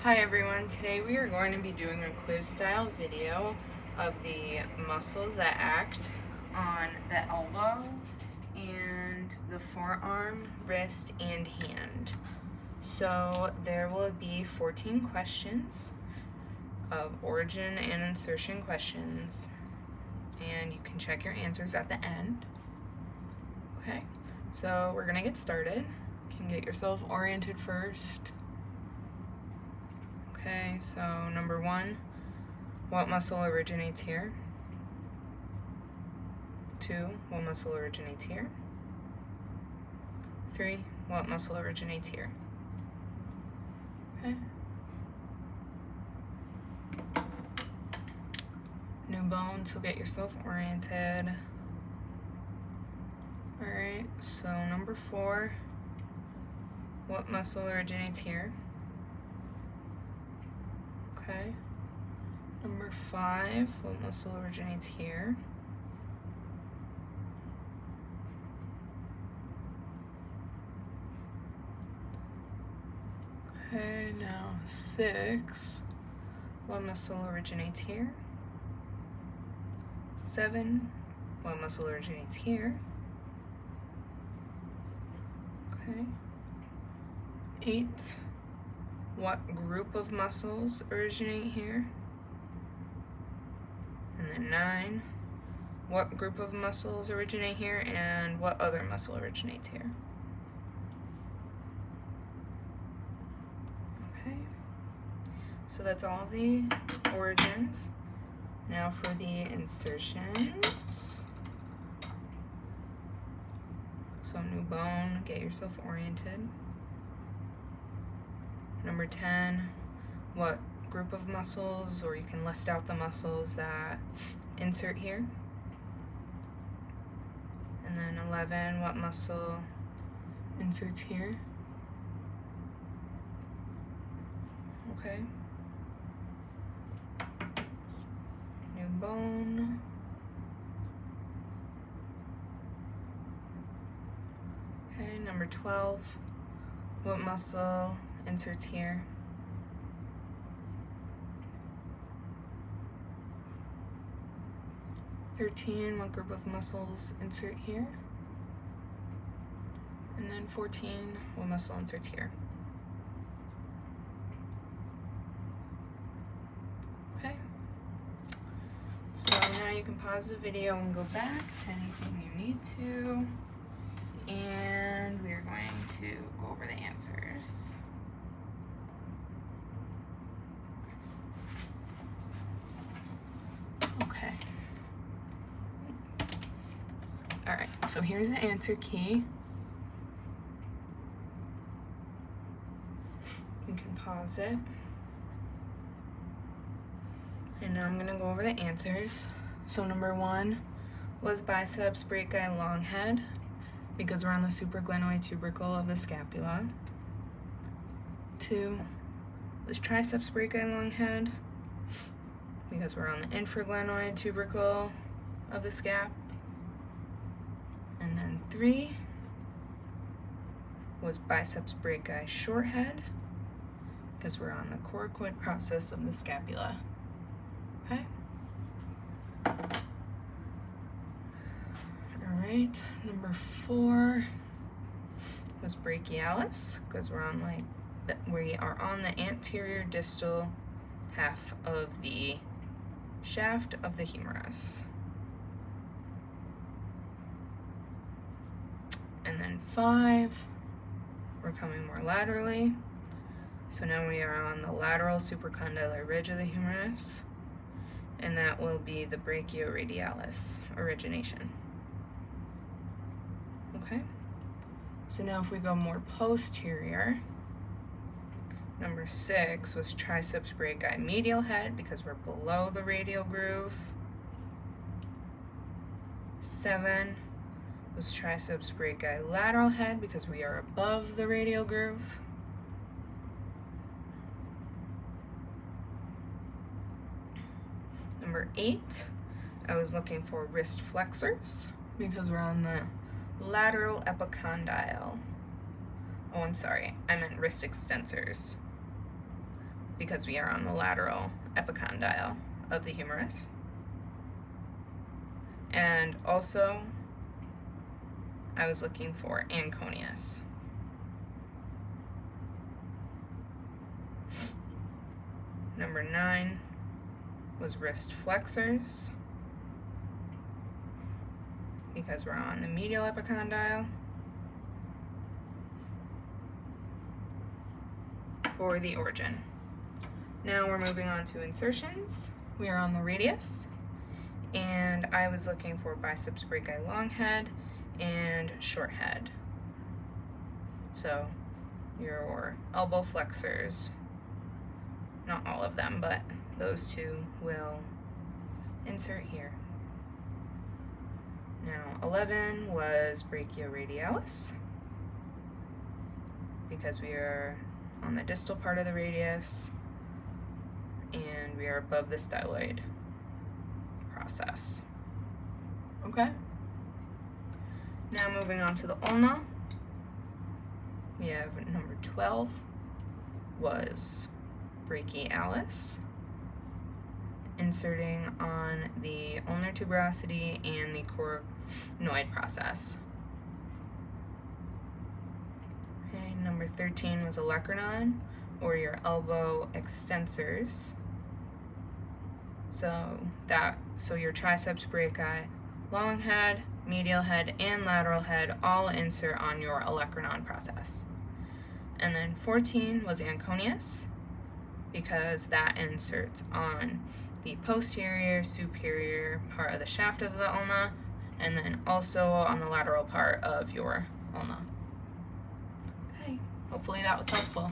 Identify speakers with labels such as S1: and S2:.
S1: Hi everyone, today we are going to be doing a quiz style video of the muscles that act on the elbow and the forearm, wrist, and hand. So there will be 14 questions of origin and insertion questions, and you can check your answers at the end. Okay, so we're gonna get started. You can get yourself oriented first. Okay, so number 1, what muscle originates here? 2, what muscle originates here? 3, what muscle originates here? Okay. New bone, so get yourself oriented. Alright, so number 4, what muscle originates here? Okay. Number 5, what muscle originates here? Okay, now 6, what muscle originates here? 7, what muscle originates here? Okay. 8, what group of muscles originate here? And then 9, what group of muscles originate here and what other muscle originates here? Okay, so that's all of the origins. Now for the insertions. So new bone, get yourself oriented. Number 10, what group of muscles, or you can list out the muscles that insert here. And then 11, what muscle inserts here? Okay. New bone. Okay, number 12, what muscle inserts here? "13, what group of muscles insert here? And then 14, what muscle inserts here? Okay. So now you can pause the video and go back to anything you need to. And we're going to go over the answers. Okay. Alright, so here's the answer key. You can pause it. And now I'm going to go over the answers. So number 1 was biceps brachii long head, because we're on the supraglenoid tubercle of the scapula. 2 was triceps brachii long head, because we're on the infraglenoid tubercle of the scap. And then 3 was biceps brachii short head, because we're on the coracoid process of the scapula. Okay? Alright, number 4 was brachialis, because we are on the anterior distal half of the shaft of the humerus. And then 5, we're coming more laterally. So now we are on the lateral supracondylar ridge of the humerus, and that will be the brachioradialis origination. Okay, so now if we go more posterior, number 6 was triceps brachii medial head, because we're below the radial groove. 7 was triceps brachii lateral head, because we are above the radial groove. Number 8, I was looking for wrist flexors, because we're on the lateral epicondyle. Oh, I'm sorry, I meant wrist extensors. because we are on the lateral epicondyle of the humerus. And also, I was looking for anconeus. Number 9 was wrist flexors, because we're on the medial epicondyle. For the origin. Now we're moving on to insertions. We are on the radius, and I was looking for biceps brachii long head and short head. So your elbow flexors, not all of them, but those two will insert here. Now 11 was brachioradialis, because we are on the distal part of the radius and we are above the styloid process. Okay? Now moving on to the ulna, we have number 12 was brachialis, inserting on the ulnar tuberosity and the coronoid process. Okay, number 13 was olecranon, or your elbow extensors. So your triceps brachii, long head, medial head, and lateral head all insert on your olecranon process. And then 14 was anconeus, because that inserts on the posterior superior part of the shaft of the ulna, and then also on the lateral part of your ulna. Okay, hopefully that was helpful.